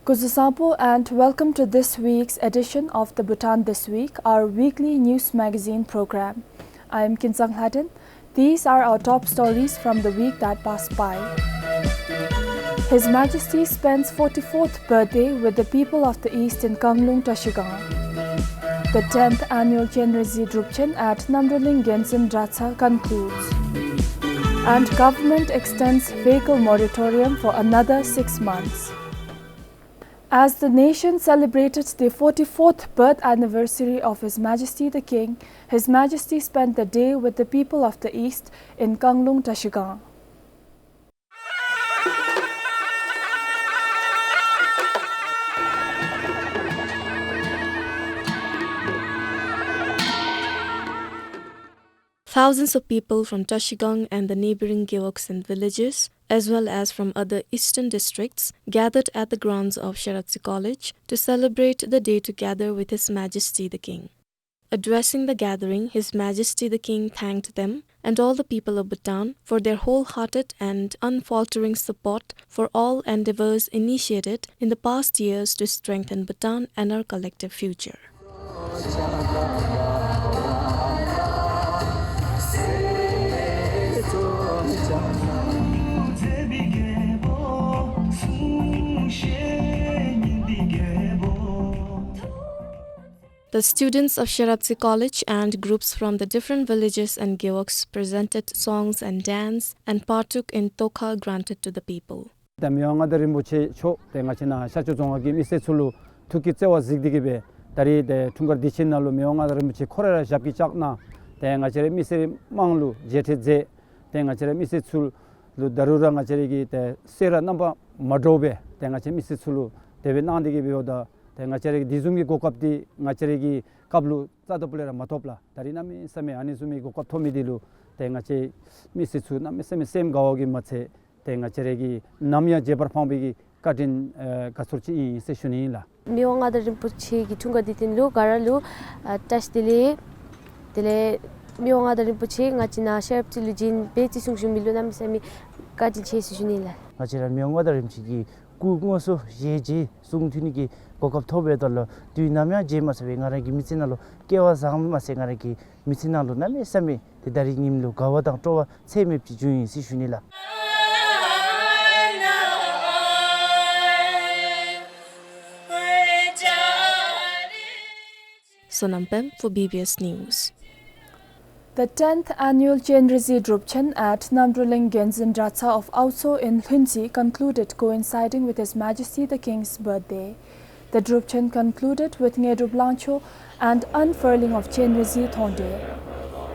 Kuzusampo and welcome to this week's edition of the Bhutan This Week, our weekly news magazine program. I am Kinsang Hatin. These are our top stories from the week that passed by. His Majesty spends 44th birthday with the people of the East in Kanglung, Tashigang. The 10th annual Chenrezi Drupchen at Namdraling Genzin Dratsa concludes. And government extends vehicle moratorium for another 6 months. As the nation celebrated the 44th birth anniversary of His Majesty the King, His Majesty spent the day with the people of the East in Kanglung, Tashigang. Thousands of people from Tashigang and the neighboring Gyeoks and villages, as well as from other eastern districts, gathered at the grounds of Sharatsi College to celebrate the day together with His Majesty the King. Addressing the gathering, His Majesty the King thanked them and all the people of Bhutan for their wholehearted and unfaltering support for all endeavors initiated in the past years to strengthen Bhutan and our collective future. The students of Sharatsi College and groups from the different villages and Gyeoks presented songs and dance and partook in Tokha granted to the people. ngachere dizumi gokapdi ngachere kablu chada pulera matopla darina mi same anizumi gokap thomi dilu te ngache misichu na same gawogi mache te ngachere gi namya jebar phangbi gi katin kasurchi seshuni la miwanga darim puchi gi thunga ditin lu garalu tash dile miwanga darim puchi ngachina sharp tilujin beti sungshu milu nam sami katin che seshuni la ngachere miwanga darim chi 구고서 예지 숭튀니기 고급토베들로 뒤나면 제마스베 가라기 미치나로 깨와 상마세 가라기 미치나로 나메 사미 대다리님로 가와당 또와 세맵지 주인 시슈니라 Sonampem for BBS News. The 10th annual Chenrezi Drupchen at Namdraling Genzin Dratsa of Autso in Hunsi concluded coinciding with His Majesty the King's birthday. The Drupchen concluded with Ngedu Blancho and unfurling of Chenrezi Thonde.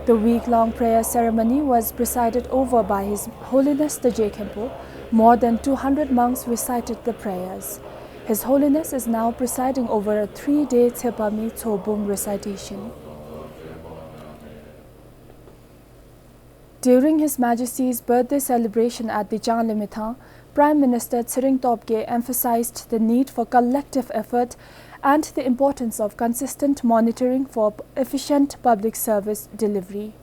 The week-long prayer ceremony was presided over by His Holiness the Jekempo. More than 200 monks recited the prayers. His Holiness is now presiding over a 3-day Tsepami Tsobung recitation. During His Majesty's birthday celebration at the Janglimitha, Prime Minister Tsering Tobgay emphasized the need for collective effort and the importance of consistent monitoring for efficient public service delivery.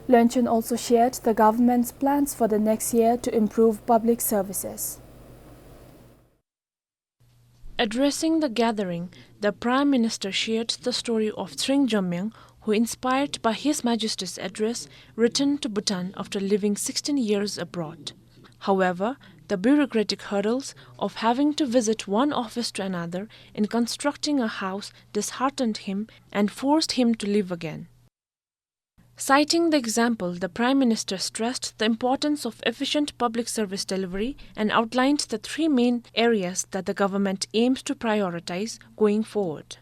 Luncheon also shared the government's plans for the next year to improve public services. Addressing the gathering, the Prime Minister shared the story of Tsering Jamyang, who, inspired by His Majesty's address, returned to Bhutan after living 16 years abroad. However, the bureaucratic hurdles of having to visit one office to another in constructing a house disheartened him and forced him to leave again. Citing the example, the Prime Minister stressed the importance of efficient public service delivery and outlined the 3 main areas that the government aims to prioritize going forward.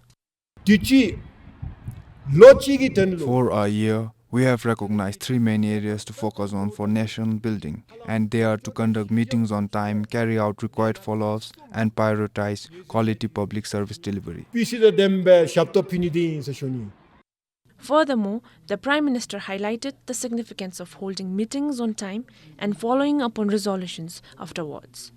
For a year, we have recognized 3 main areas to focus on for nation building, and they are to conduct meetings on time, carry out required follow-ups, and prioritize quality public service delivery. Furthermore, the Prime Minister highlighted the significance of holding meetings on time and following up on resolutions afterwards.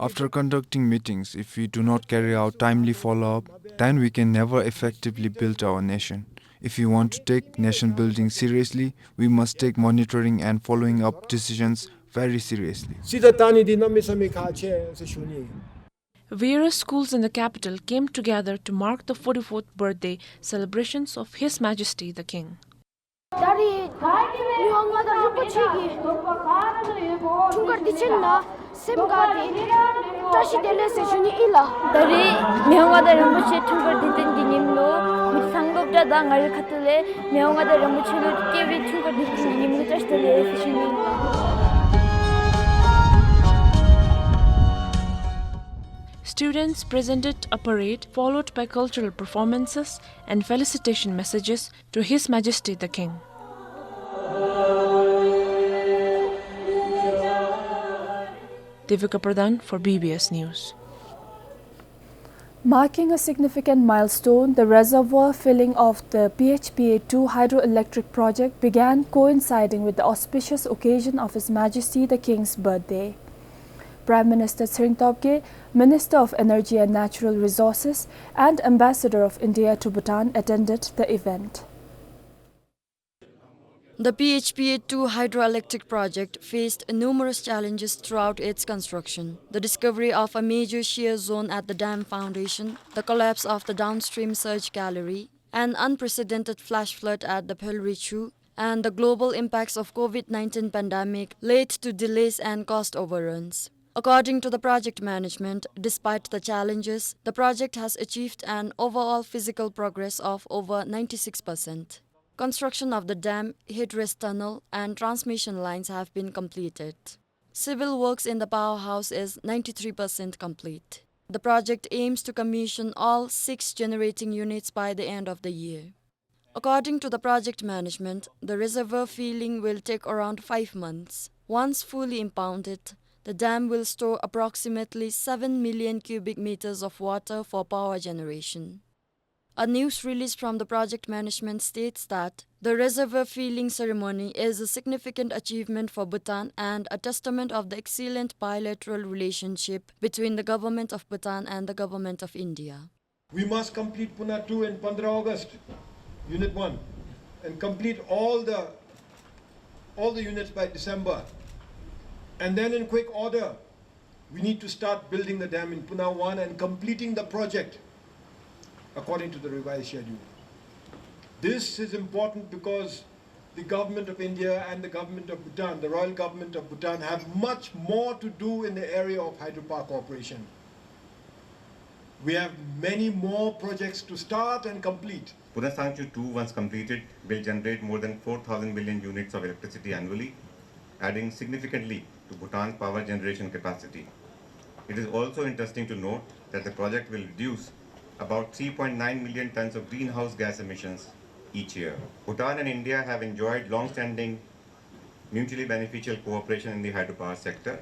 After conducting meetings, if we do not carry out timely follow-up, then we can never effectively build our nation. If we want to take nation building seriously, we must take monitoring and following up decisions very seriously. Various schools in the capital came together to mark the 44th birthday celebrations of His Majesty the King. Students presented a parade followed by cultural performances and felicitation messages to His Majesty the King. Devika Pradhan for BBS News. Marking a significant milestone, the reservoir filling of the PHPA-2 hydroelectric project began coinciding with the auspicious occasion of His Majesty the King's birthday. Prime Minister Sring Tobgay, Minister of Energy and Natural Resources and Ambassador of India to Bhutan attended the event. The PHPA-2 hydroelectric project faced numerous challenges throughout its construction. The discovery of a major shear zone at the dam foundation, the collapse of the downstream surge gallery, an unprecedented flash flood at the Pelrichu, and the global impacts of COVID-19 pandemic led to delays and cost overruns. According to the project management, despite the challenges, the project has achieved an overall physical progress of over 96%. Construction of the dam, headrest tunnel, and transmission lines have been completed. Civil works in the powerhouse is 93% complete. The project aims to commission all 6 generating units by the end of the year. According to the project management, the reservoir filling will take around 5 months. Once fully impounded, the dam will store approximately 7 million cubic meters of water for power generation. A news release from the project management states that the reservoir filling ceremony is a significant achievement for Bhutan and a testament of the excellent bilateral relationship between the government of Bhutan and the government of India. We must complete Puna 2 in 15 August, Unit 1, and complete all the units by December. And then in quick order, we need to start building the dam in Puna 1 and completing the project according to the revised schedule. This is important because the government of India and the government of Bhutan, the royal government of Bhutan, have much more to do in the area of hydropower cooperation. We have many more projects to start and complete. Puna 2, once completed, will generate more than 4,000 million units of electricity annually, adding significantly to Bhutan's power generation capacity. It is also interesting to note that the project will reduce about 3.9 million tons of greenhouse gas emissions each year. Bhutan and India have enjoyed long-standing mutually beneficial cooperation in the hydropower sector.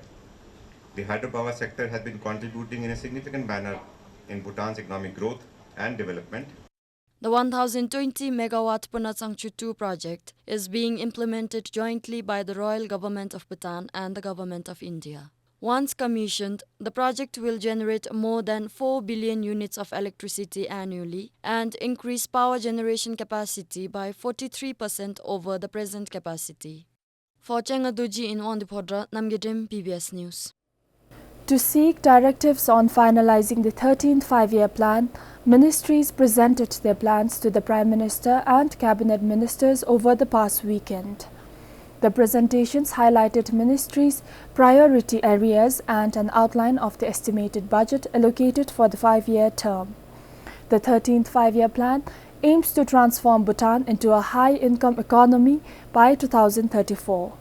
The hydropower sector has been contributing in a significant manner in Bhutan's economic growth and development. The 1,020 megawatt Puna 2 project is being implemented jointly by the Royal Government of Bhutan and the Government of India. Once commissioned, the project will generate more than 4 billion units of electricity annually and increase power generation capacity by 43% over the present capacity. For Chengaduji in Ondipodra, Namgedem, PBS News. To seek directives on finalizing the 13th five-year plan, ministries presented their plans to the Prime Minister and Cabinet Ministers over the past weekend. The presentations highlighted ministries' priority areas and an outline of the estimated budget allocated for the 5-year term. The 13th five-year plan aims to transform Bhutan into a high-income economy by 2034.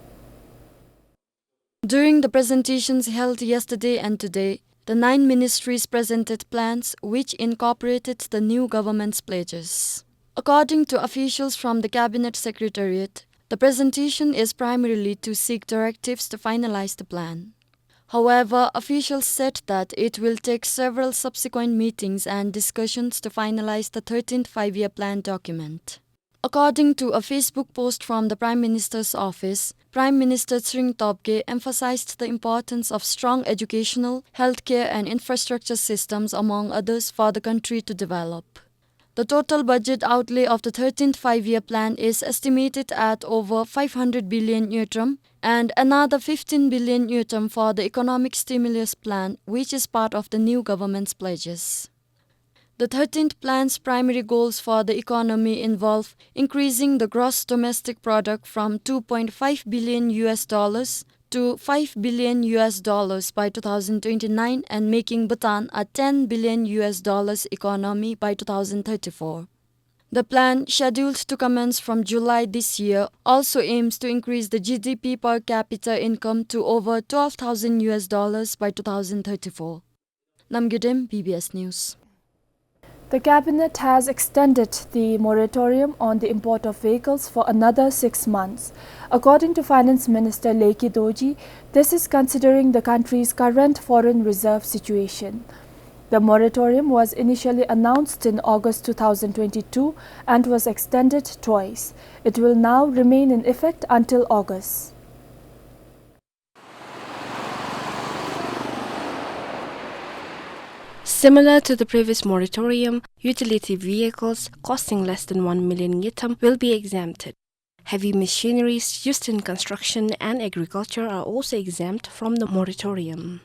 During the presentations held yesterday and today, the 9 ministries presented plans which incorporated the new government's pledges. According to officials from the Cabinet Secretariat, the presentation is primarily to seek directives to finalize the plan. However, officials said that it will take several subsequent meetings and discussions to finalize the 13th five-year plan document. According to a Facebook post from the Prime Minister's office, Prime Minister Sring Tobgay emphasized the importance of strong educational, healthcare and infrastructure systems among others for the country to develop. The total budget outlay of the 13th five-year plan is estimated at over 500 billion yuan and another 15 billion yuan for the economic stimulus plan, which is part of the new government's pledges. The 13th plan's primary goals for the economy involve increasing the gross domestic product from $2.5 billion to $5 billion by 2029 and making Bhutan a $10 billion economy by 2034. The plan, scheduled to commence from July this year, also aims to increase the GDP per capita income to over $12,000 by 2034. Namgidem, PBS News. The Cabinet has extended the moratorium on the import of vehicles for another 6 months. According to Finance Minister Lekki Doji, this is considering the country's current foreign reserve situation. The moratorium was initially announced in August 2022 and was extended twice. It will now remain in effect until August. Similar to the previous moratorium, utility vehicles costing less than 1 million yuan will be exempted. Heavy machineries used in construction and agriculture are also exempt from the moratorium.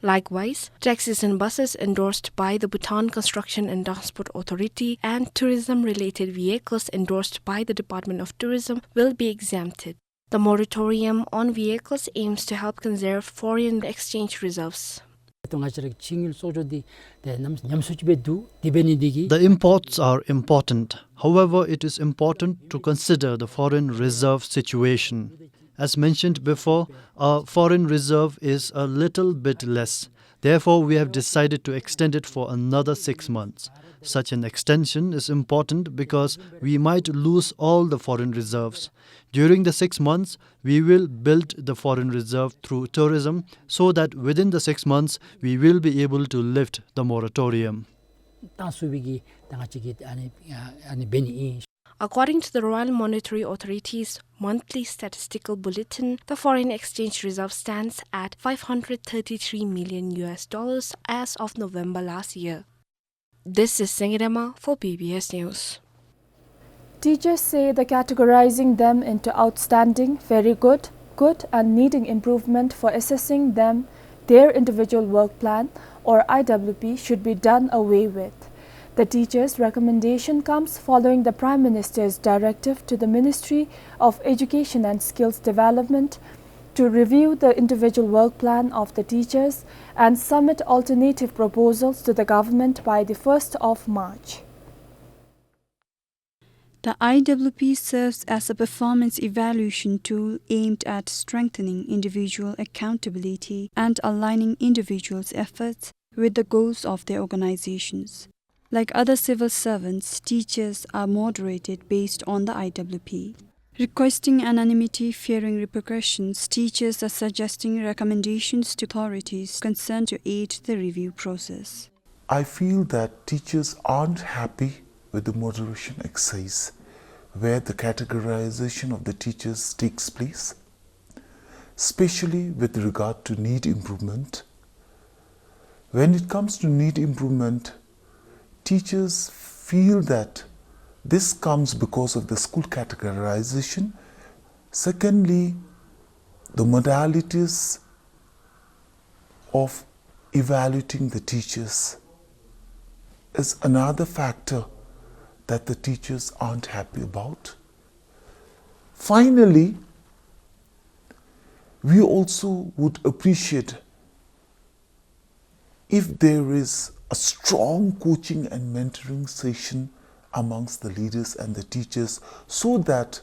Likewise, taxis and buses endorsed by the Bhutan Construction and Transport Authority and tourism-related vehicles endorsed by the Department of Tourism will be exempted. The moratorium on vehicles aims to help conserve foreign exchange reserves. The imports are important. However, it is important to consider the foreign reserve situation. As mentioned before, our foreign reserve is a little bit less. Therefore, we have decided to extend it for another 6 months. Such an extension is important because we might lose all the foreign reserves. During the 6 months, we will build the foreign reserve through tourism so that within the 6 months, we will be able to lift the moratorium. According to the Royal Monetary Authority's monthly statistical bulletin, the foreign exchange reserve stands at $533 million as of November last year. This is Sengirema for PBS News. Teachers say the categorizing them into outstanding, very good, good and needing improvement for assessing them, their individual work plan or IWP should be done away with. The teachers' recommendation comes following the Prime Minister's directive to the Ministry of Education and Skills Development to review the individual work plan of the teachers and submit alternative proposals to the government by the 1st of March. The IWP serves as a performance evaluation tool aimed at strengthening individual accountability and aligning individuals' efforts with the goals of their organizations. Like other civil servants, teachers are moderated based on the IWP. Requesting anonymity, fearing repercussions, teachers are suggesting recommendations to authorities concerned to aid the review process. I feel that teachers aren't happy with the moderation exercise where the categorization of the teachers takes place, especially with regard to need improvement. When it comes to need improvement, teachers feel that this comes because of the school categorization. Secondly, the modalities of evaluating the teachers is another factor that the teachers aren't happy about. Finally, we also would appreciate if there is a strong coaching and mentoring session amongst the leaders and the teachers so that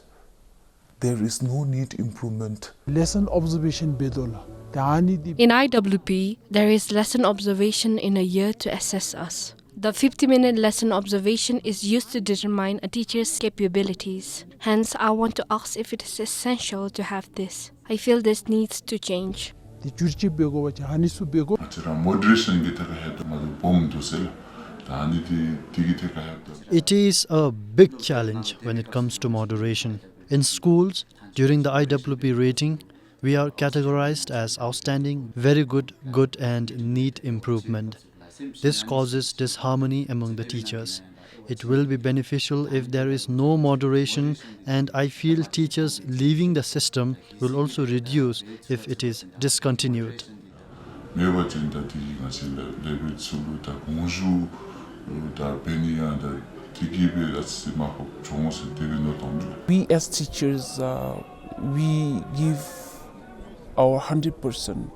there is no need improvement. Lesson observation bedola. In IWP, there is lesson observation in a year to assess us. The 50-minute lesson observation is used to determine a teacher's capabilities. Hence, I want to ask if it is essential to have this. I feel this needs to change. It is a big challenge when it comes to moderation. In schools, during the IWP rating, we are categorized as outstanding, very good, good and need improvement. This causes disharmony among the teachers. It will be beneficial if there is no moderation, and I feel teachers leaving the system will also reduce if it is discontinued. We as teachers, we give our 100%.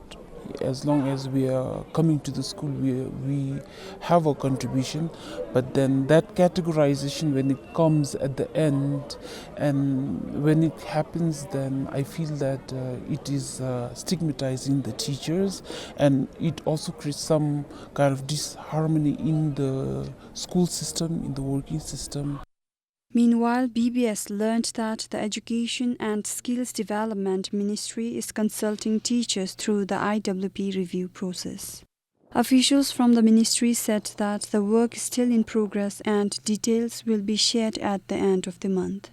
As long as we are coming to the school, we have a contribution, but then that categorization, when it comes at the end and when it happens, then I feel that it is stigmatizing the teachers, and it also creates some kind of disharmony in the school system, in the working system. Meanwhile, BBS learned that the Education and Skills Development Ministry is consulting teachers through the IWP review process. Officials from the ministry said that the work is still in progress and details will be shared at the end of the month.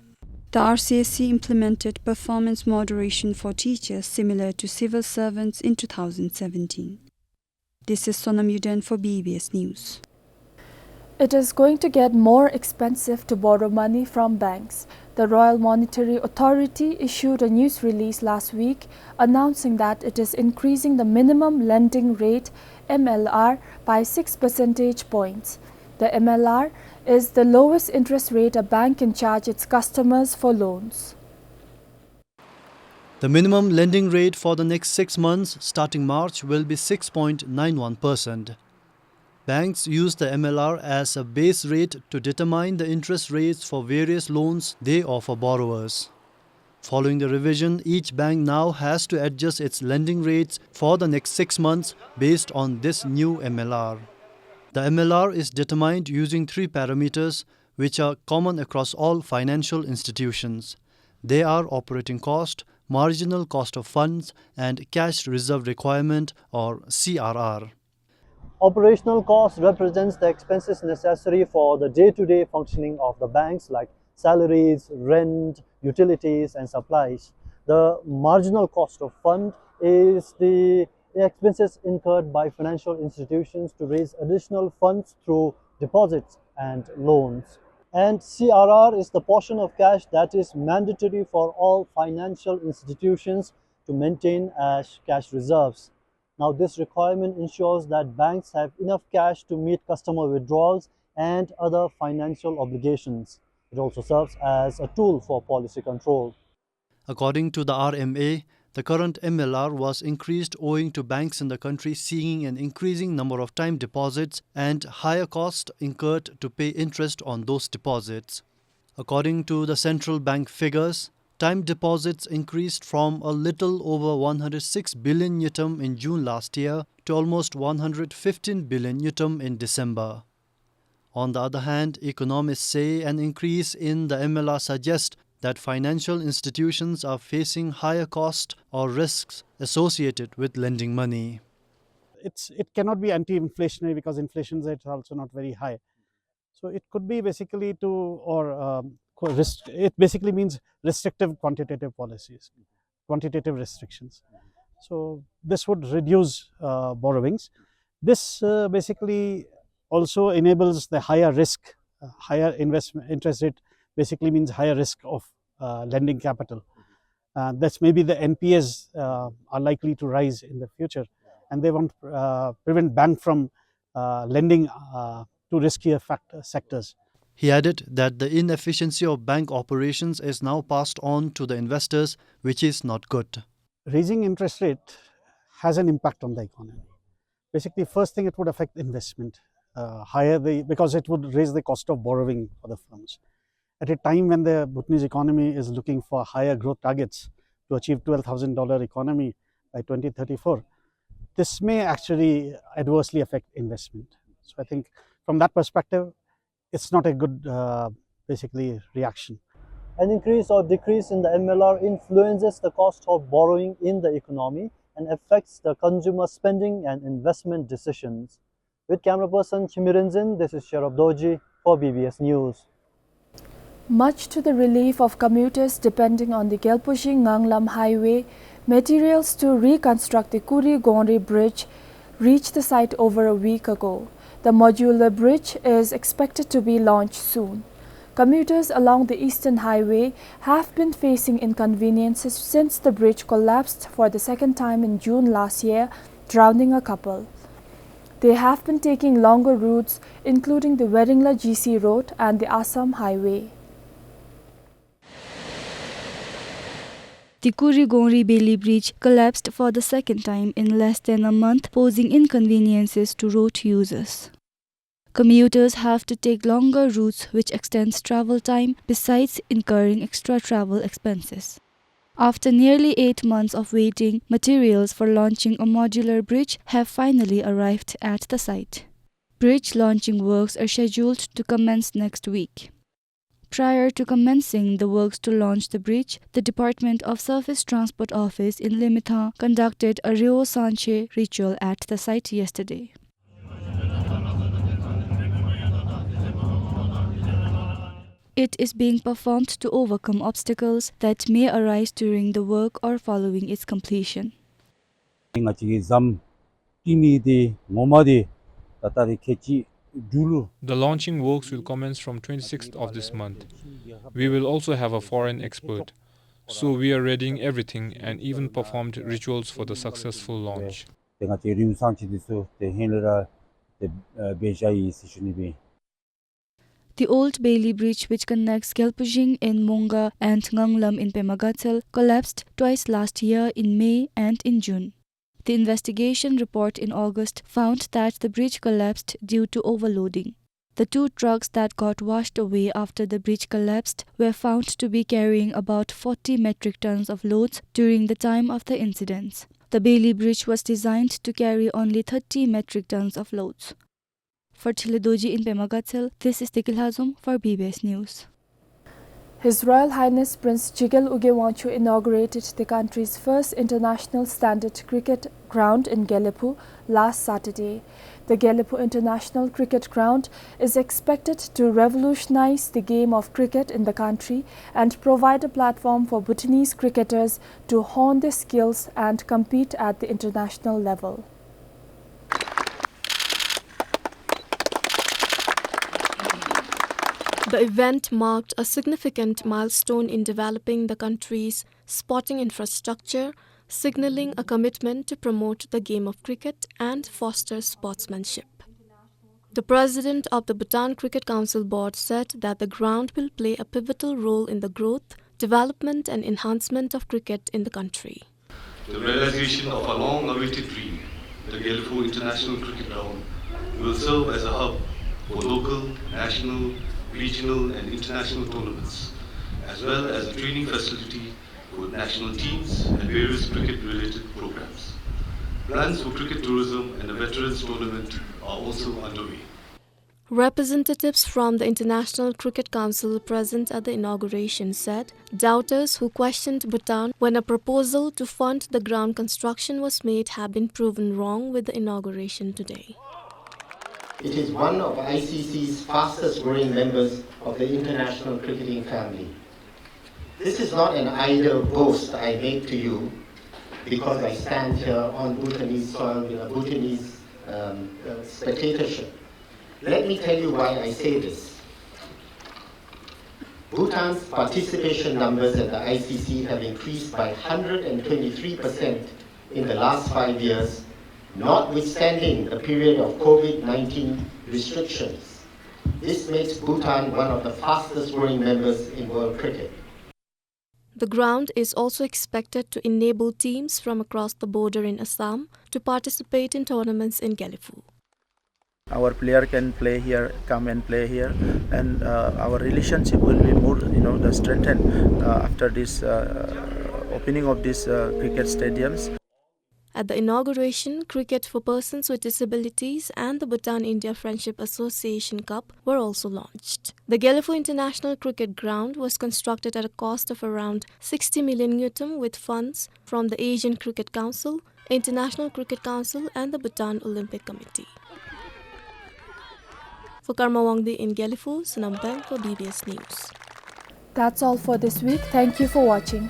The RCSC implemented performance moderation for teachers similar to civil servants in 2017. This is Sonam Yuden for BBS News. It is going to get more expensive to borrow money from banks. The Royal Monetary Authority issued a news release last week announcing that it is increasing the minimum lending rate (MLR) by 6 percentage points. The MLR is the lowest interest rate a bank can charge its customers for loans. The minimum lending rate for the next 6 months starting March will be 6.91%. Banks use the MLR as a base rate to determine the interest rates for various loans they offer borrowers. Following the revision, each bank now has to adjust its lending rates for the next 6 months based on this new MLR. The MLR is determined using 3 parameters which are common across all financial institutions. They are operating cost, marginal cost of funds, and cash reserve requirement, or CRR. Operational cost represents the expenses necessary for the day-to-day functioning of the banks, like salaries, rent, utilities, and supplies. The marginal cost of fund is the expenses incurred by financial institutions to raise additional funds through deposits and loans. And CRR is the portion of cash that is mandatory for all financial institutions to maintain as cash reserves. Now, this requirement ensures that banks have enough cash to meet customer withdrawals and other financial obligations. It also serves as a tool for policy control. According to the RMA, the current MLR was increased owing to banks in the country seeing an increasing number of time deposits and higher cost incurred to pay interest on those deposits. According to the central bank figures, time deposits increased from a little over 106 billion yutam in June last year to almost 115 billion yutam in December. On the other hand, economists say an increase in the MLR suggests that financial institutions are facing higher costs or risks associated with lending money. It cannot be anti-inflationary because inflation rate is also not very high. So it could be basically it basically means restrictive quantitative policies, quantitative restrictions. So this would reduce borrowings. This basically also enables the higher risk, higher investment interest rate basically means higher risk of lending capital. That's maybe the NPAs are likely to rise in the future, and they want to prevent bank from lending to riskier sectors. He added that the inefficiency of bank operations is now passed on to the investors, which is not good. Raising interest rate has an impact on the economy. Basically, first thing, it would affect investment because it would raise the cost of borrowing for the firms. At a time when the Bhutanese economy is looking for higher growth targets to achieve $12,000 economy by 2034, this may actually adversely affect investment. So I think from that perspective, it's not a good basically reaction. An increase or decrease in the MLR influences the cost of borrowing in the economy and affects the consumer spending and investment decisions. With camera person Chimirinzin, this is Sharab Doji for BBS News. Much to the relief of commuters depending on the Gelpushi-Nganglam highway, materials to reconstruct the Kuri-Gongri bridge reached the site over a week ago. The modular bridge is expected to be launched soon. Commuters along the Eastern Highway have been facing inconveniences since the bridge collapsed for the second time in June last year, drowning a couple. They have been taking longer routes, including the Weringla GC Road and the Assam Highway. The Kurigongri Bailey Bridge collapsed for the second time in less than a month, posing inconveniences to road users. Commuters have to take longer routes, which extends travel time besides incurring extra travel expenses. After nearly 8 months of waiting, materials for launching a modular bridge have finally arrived at the site. Bridge launching works are scheduled to commence next week. Prior to commencing the works to launch the bridge, the Department of Surface Transport Office in Limita conducted a Rio Sanche ritual at the site yesterday. It is being performed to overcome obstacles that may arise during the work or following its completion. The launching works will commence from 26th of this month. We will also have a foreign expert. So we are readying everything and even performed rituals for the successful launch. The old Bailey Bridge, which connects Gelpujing in Monga and Nganglam in Pemagatsel, collapsed twice last year in May and in June. The investigation report in August found that the bridge collapsed due to overloading. The 2 trucks that got washed away after the bridge collapsed were found to be carrying about 40 metric tons of loads during the time of the incidents. The Bailey Bridge was designed to carry only 30 metric tons of loads. For Chiledoji in Pemagatsel, this is Tikil Hazum for BBS News. His Royal Highness Prince Jigel Ugewanchu inaugurated the country's first international standard cricket ground in Gelepu last Saturday. The Gelepu International Cricket Ground is expected to revolutionize the game of cricket in the country and provide a platform for Bhutanese cricketers to hone their skills and compete at the international level. The event marked a significant milestone in developing the country's sporting infrastructure, signaling a commitment to promote the game of cricket and foster sportsmanship. The president of the Bhutan Cricket Council Board said that the ground will play a pivotal role in the growth, development and enhancement of cricket in the country. The realization of a long-awaited dream, the Gelepu International Cricket Ground, will serve as a hub for local, national, regional and international tournaments, as well as a training facility for national teams and various cricket-related programs. Plans for cricket tourism and a veterans tournament are also underway. Representatives from the International Cricket Council present at the inauguration said doubters who questioned Bhutan when a proposal to fund the ground construction was made have been proven wrong with the inauguration today. It is one of ICC's fastest growing members of the international cricketing family. This is not an idle boast I make to you because I stand here on Bhutanese soil with a Bhutanese spectatorship. Let me tell you why I say this. Bhutan's participation numbers at the ICC have increased by 123% in the last 5 years, notwithstanding the period of COVID-19 restrictions. This makes Bhutan one of the fastest growing members in world cricket. The ground is also expected to enable teams from across the border in Assam to participate in tournaments in Gelepu. Our player can play here, come and play here, and our relationship will be more, strengthened after this opening of these cricket stadiums. At the inauguration, cricket for persons with disabilities and the Bhutan-India Friendship Association Cup were also launched. The Gelepu International Cricket Ground was constructed at a cost of around 60 million Newton with funds from the Asian Cricket Council, International Cricket Council and the Bhutan Olympic Committee. For Karma Wangdi in Gelepu, Sunampeng for BBS News. That's all for this week. Thank you for watching.